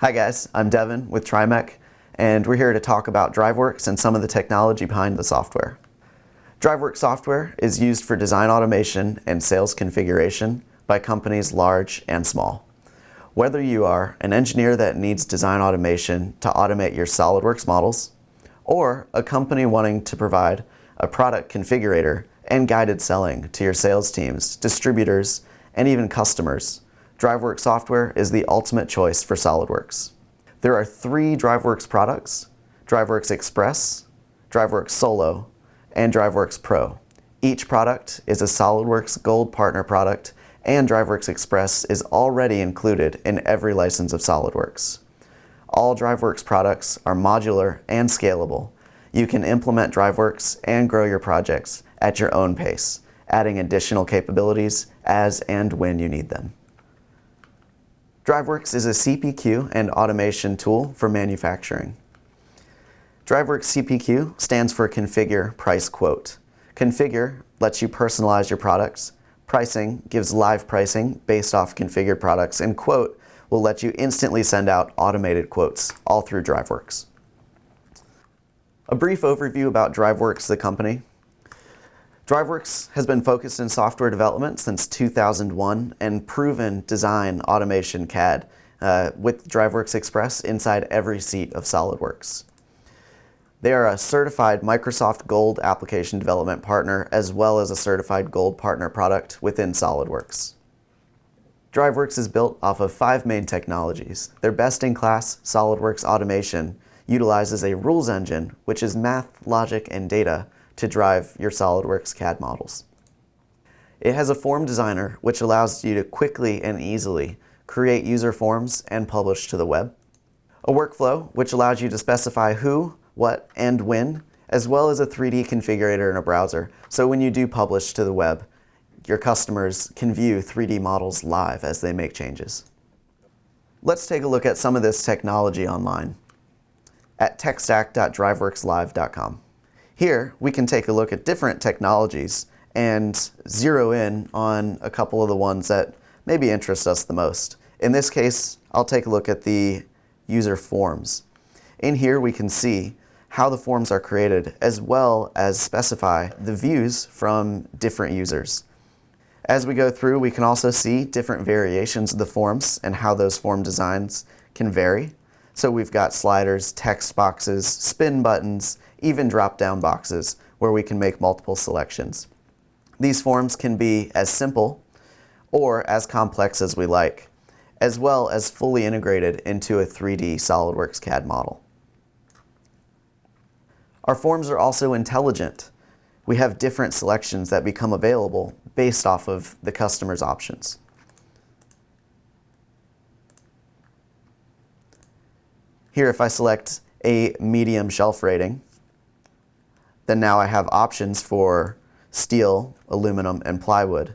Hi guys, I'm Devin with TriMech, and we're here to talk about DriveWorks and some of the technology behind the software. DriveWorks software is used for design automation and sales configuration by companies large and small. Whether you are an engineer that needs design automation to automate your SolidWorks models, or a company wanting to provide a product configurator and guided selling to your sales teams, distributors, and even customers, DriveWorks software is the ultimate choice for SolidWorks. There are 3 DriveWorks products: DriveWorks Express, DriveWorks Solo, and DriveWorks Pro. Each product is a SolidWorks Gold Partner product, and DriveWorks Express is already included in every license of SolidWorks. All DriveWorks products are modular and scalable. You can implement DriveWorks and grow your projects at your own pace, adding additional capabilities as and when you need them. DriveWorks is a CPQ and automation tool for manufacturing. DriveWorks CPQ stands for Configure, Price, Quote. Configure lets you personalize your products. Pricing gives live pricing based off configured products, and Quote will let you instantly send out automated quotes all through DriveWorks. A brief overview about DriveWorks, the company. DriveWorks has been focused in software development since 2001 and proven design automation CAD with DriveWorks Express inside every seat of SolidWorks. They are a certified Microsoft Gold application development partner, as well as a certified Gold partner product within SolidWorks. DriveWorks is built off of 5 main technologies. Their best-in-class SolidWorks automation utilizes a rules engine, which is math, logic, and data to drive your SolidWorks CAD models. It has a form designer, which allows you to quickly and easily create user forms and publish to the web. A workflow, which allows you to specify who, what, and when, as well as a 3D configurator in a browser, so when you do publish to the web, your customers can view 3D models live as they make changes. Let's take a look at some of this technology online at techstack.driveworkslive.com. Here, we can take a look at different technologies and zero in on a couple of the ones that maybe interest us the most. In this case, I'll take a look at the user forms. In here, we can see how the forms are created, as well as specify the views from different users. As we go through, we can also see different variations of the forms and how those form designs can vary. So we've got sliders, text boxes, spin buttons, even drop-down boxes where we can make multiple selections. These forms can be as simple or as complex as we like, as well as fully integrated into a 3D SolidWorks CAD model. Our forms are also intelligent. We have different selections that become available based off of the customer's options. Here, if I select a medium shelf rating, then now I have options for steel, aluminum, and plywood.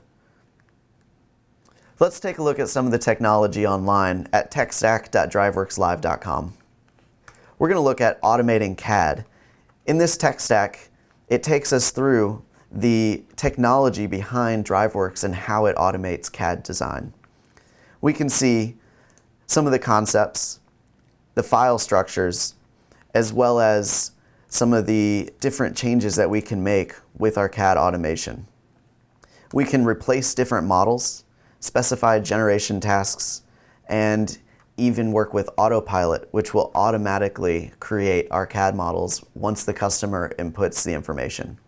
Let's take a look at some of the technology online at techstack.driveworkslive.com. We're going to look at automating CAD. In this tech stack, it takes us through the technology behind DriveWorks and how it automates CAD design. We can see some of the concepts, the file structures, as well as some of the different changes that we can make with our CAD automation. We can replace different models, specify generation tasks, and even work with autopilot, which will automatically create our CAD models once the customer inputs the information.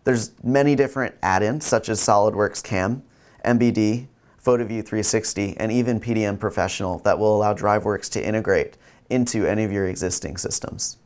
There's many different add-ins such as SolidWorks CAM, MBD, PhotoView 360, and even PDM Professional that will allow DriveWorks to integrate into any of your existing systems.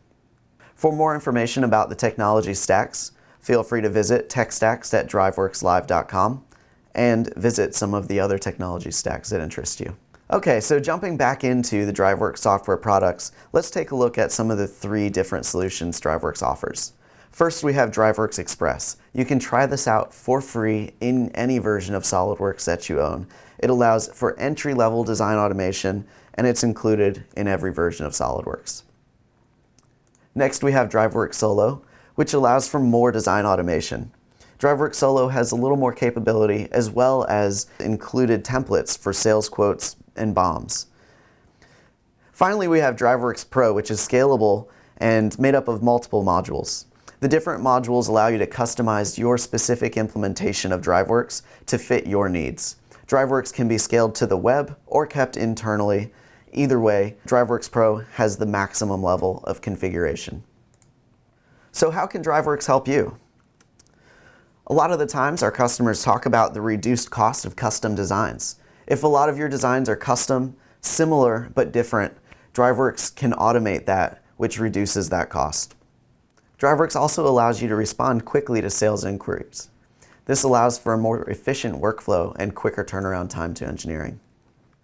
For more information about the technology stacks, feel free to visit techstacks.driveworkslive.com and visit some of the other technology stacks that interest you. Okay, so jumping back into the DriveWorks software products, let's take a look at some of the 3 different solutions DriveWorks offers. First, we have DriveWorks Express. You can try this out for free in any version of SolidWorks that you own. It allows for entry-level design automation, and it's included in every version of SolidWorks. Next, we have DriveWorks Solo, which allows for more design automation. DriveWorks Solo has a little more capability, as well as included templates for sales quotes and BOMs. Finally, we have DriveWorks Pro, which is scalable and made up of multiple modules. The different modules allow you to customize your specific implementation of DriveWorks to fit your needs. DriveWorks can be scaled to the web or kept internally. Either way, DriveWorks Pro has the maximum level of configuration. So how can DriveWorks help you? A lot of the times our customers talk about the reduced cost of custom designs. If a lot of your designs are custom, similar but different, DriveWorks can automate that, which reduces that cost. DriveWorks also allows you to respond quickly to sales inquiries. This allows for a more efficient workflow and quicker turnaround time to engineering.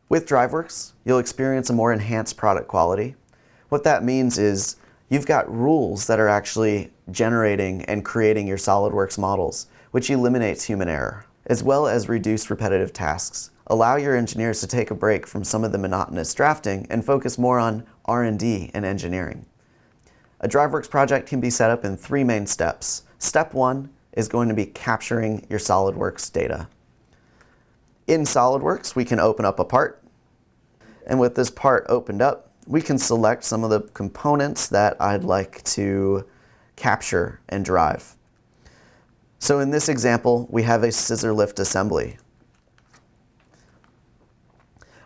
With DriveWorks, you'll experience a more enhanced product quality. What that means is you've got rules that are actually generating and creating your SolidWorks models, which eliminates human error, as well as reduce repetitive tasks. Allow your engineers to take a break from some of the monotonous drafting and focus more on R&D and engineering. A DriveWorks project can be set up in 3 main steps. Step 1 is going to be capturing your SolidWorks data. In SolidWorks, we can open up a part, and with this part opened up, we can select some of the components that I'd like to capture and drive. So in this example, we have a scissor lift assembly.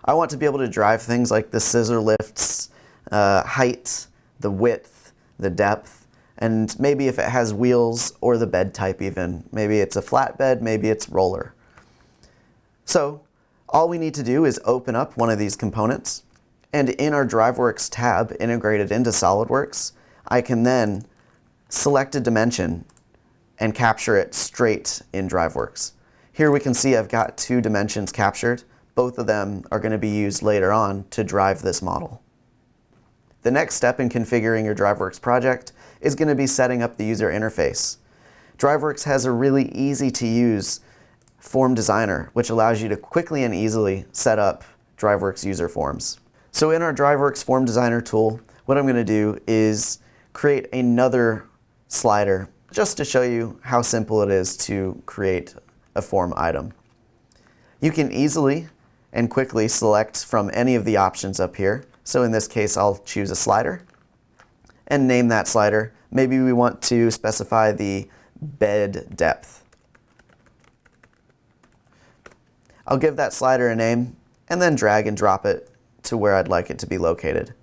I want to be able to drive things like the scissor lift's height, the width, the depth, and maybe if it has wheels or the bed type even. Maybe it's a flat bed, maybe it's roller. So all we need to do is open up one of these components, and in our DriveWorks tab integrated into SolidWorks, I can then select a dimension and capture it straight in DriveWorks. Here we can see I've got 2 dimensions captured. Both of them are going to be used later on to drive this model. The next step in configuring your DriveWorks project is going to be setting up the user interface. DriveWorks has a really easy to use form designer, which allows you to quickly and easily set up DriveWorks user forms. So in our DriveWorks form designer tool, what I'm going to do is create another slider just to show you how simple it is to create a form item. You can easily and quickly select from any of the options up here. So in this case, I'll choose a slider and name that slider. Maybe we want to specify the bed depth. I'll give that slider a name and then drag and drop it to where I'd like it to be located.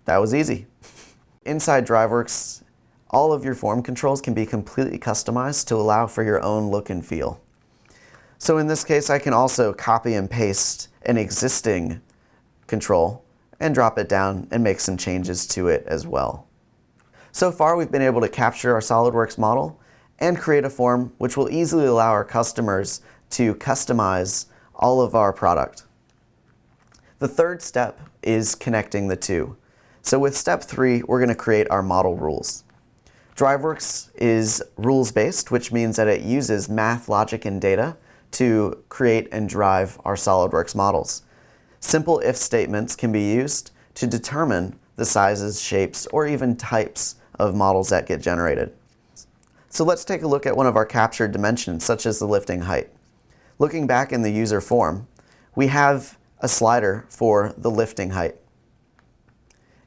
That was easy. Inside DriveWorks, all of your form controls can be completely customized to allow for your own look and feel. So in this case, I can also copy and paste an existing control and drop it down and make some changes to it as well. So far, we've been able to capture our SolidWorks model and create a form which will easily allow our customers to customize all of our product. The third step is connecting the two. So with step 3, we're going to create our model rules. DriveWorks is rules-based, which means that it uses math, logic, and data to create and drive our SolidWorks models. Simple if statements can be used to determine the sizes, shapes, or even types of models that get generated. So let's take a look at one of our captured dimensions, such as the lifting height. Looking back in the user form, we have a slider for the lifting height.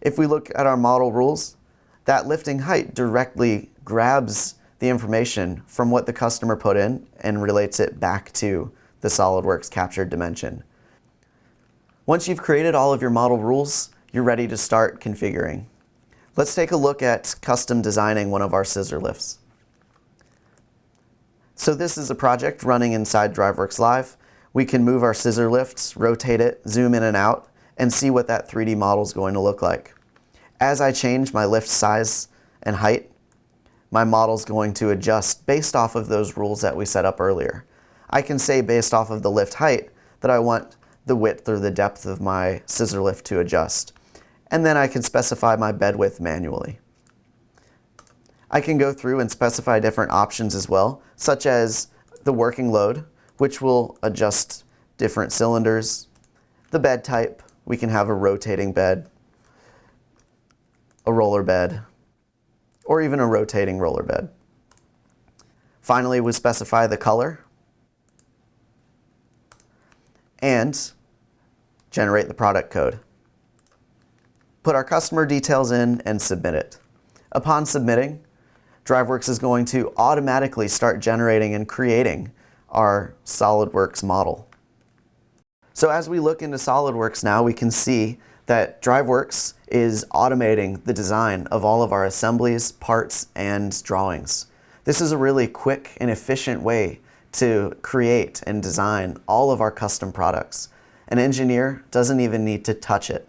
If we look at our model rules, that lifting height directly grabs the information from what the customer put in and relates it back to the SolidWorks captured dimension. Once you've created all of your model rules, you're ready to start configuring. Let's take a look at custom designing one of our scissor lifts. So this is a project running inside DriveWorks Live. We can move our scissor lifts, rotate it, zoom in and out, and see what that 3D model is going to look like. As I change my lift size and height, my model is going to adjust based off of those rules that we set up earlier. I can say based off of the lift height that I want the width or the depth of my scissor lift to adjust. And then I can specify my bed width manually. I can go through and specify different options as well, such as the working load, which will adjust different cylinders. The bed type, we can have a rotating bed, a roller bed, or even a rotating roller bed. Finally, we specify the color. and generate the product code. Put our customer details in and submit it. Upon submitting, DriveWorks is going to automatically start generating and creating our SolidWorks model. So as we look into SolidWorks now, we can see that DriveWorks is automating the design of all of our assemblies, parts, and drawings. This is a really quick and efficient way to create and design all of our custom products. An engineer doesn't even need to touch it.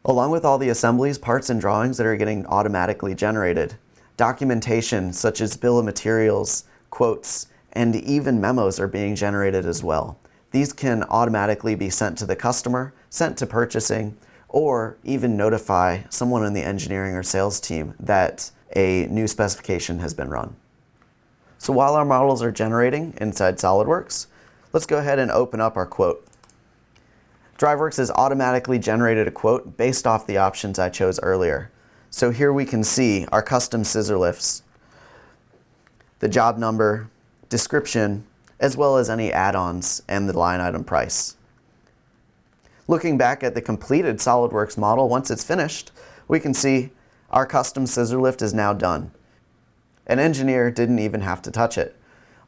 Along with all the assemblies, parts, and drawings that are getting automatically generated, documentation such as bill of materials, quotes, and even memos are being generated as well. These can automatically be sent to the customer, sent to purchasing, or even notify someone in the engineering or sales team that a new specification has been run. So while our models are generating inside SolidWorks, let's go ahead and open up our quote. DriveWorks has automatically generated a quote based off the options I chose earlier. So here we can see our custom scissor lifts, the job number, description, as well as any add-ons and the line item price. Looking back at the completed SolidWorks model, once it's finished, we can see our custom scissor lift is now done. An engineer didn't even have to touch it.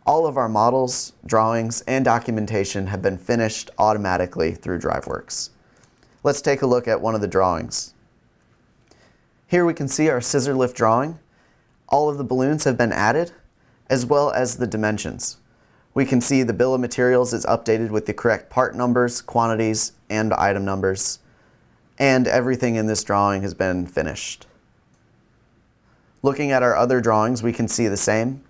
All of our models, drawings, and documentation have been finished automatically through DriveWorks. Let's take a look at one of the drawings. Here we can see our scissor lift drawing. All of the balloons have been added, as well as the dimensions. We can see the bill of materials is updated with the correct part numbers, quantities, and item numbers, and everything in this drawing has been finished. Looking at our other drawings, we can see the same.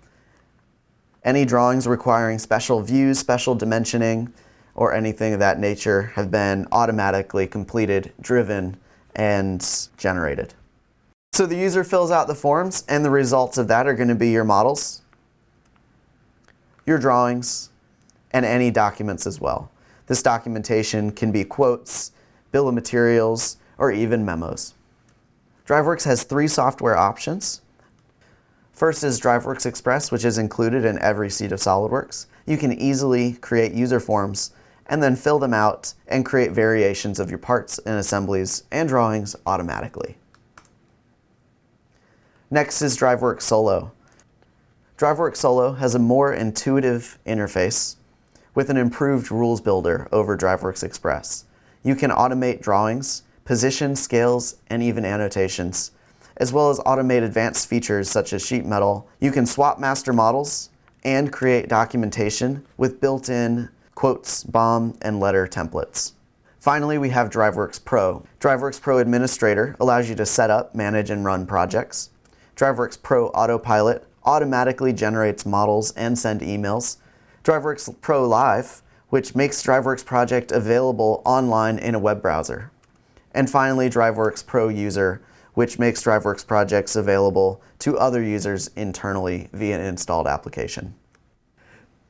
Any drawings requiring special views, special dimensioning, or anything of that nature have been automatically completed, driven, and generated. So the user fills out the forms, and the results of that are going to be your models, your drawings, and any documents as well. This documentation can be quotes, bill of materials, or even memos. DriveWorks has 3 software options. First is DriveWorks Express, which is included in every seat of SolidWorks. You can easily create user forms and then fill them out and create variations of your parts and assemblies and drawings automatically. Next is DriveWorks Solo. DriveWorks Solo has a more intuitive interface with an improved rules builder over DriveWorks Express. You can automate drawings, position, scales, and even annotations, as well as automate advanced features such as sheet metal. You can swap master models and create documentation with built-in quotes, BOM, and letter templates. Finally, we have DriveWorks Pro. DriveWorks Pro Administrator allows you to set up, manage, and run projects. DriveWorks Pro Autopilot automatically generates models and send emails. DriveWorks Pro Live, which makes DriveWorks Project available online in a web browser. And finally, DriveWorks Pro User, which makes DriveWorks projects available to other users internally via an installed application.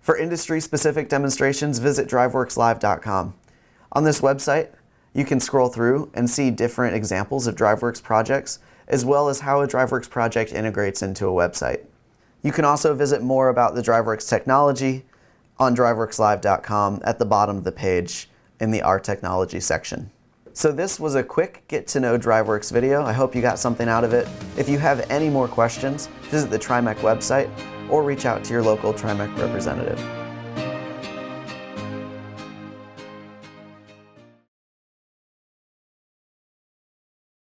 For industry-specific demonstrations, visit DriveWorksLive.com. On this website, you can scroll through and see different examples of DriveWorks projects, as well as how a DriveWorks project integrates into a website. You can also visit more about the DriveWorks technology on DriveWorksLive.com at the bottom of the page in the Our Technology section. So this was a quick Get to Know DriveWorks video. I hope you got something out of it. If you have any more questions, visit the TriMech website or reach out to your local TriMech representative.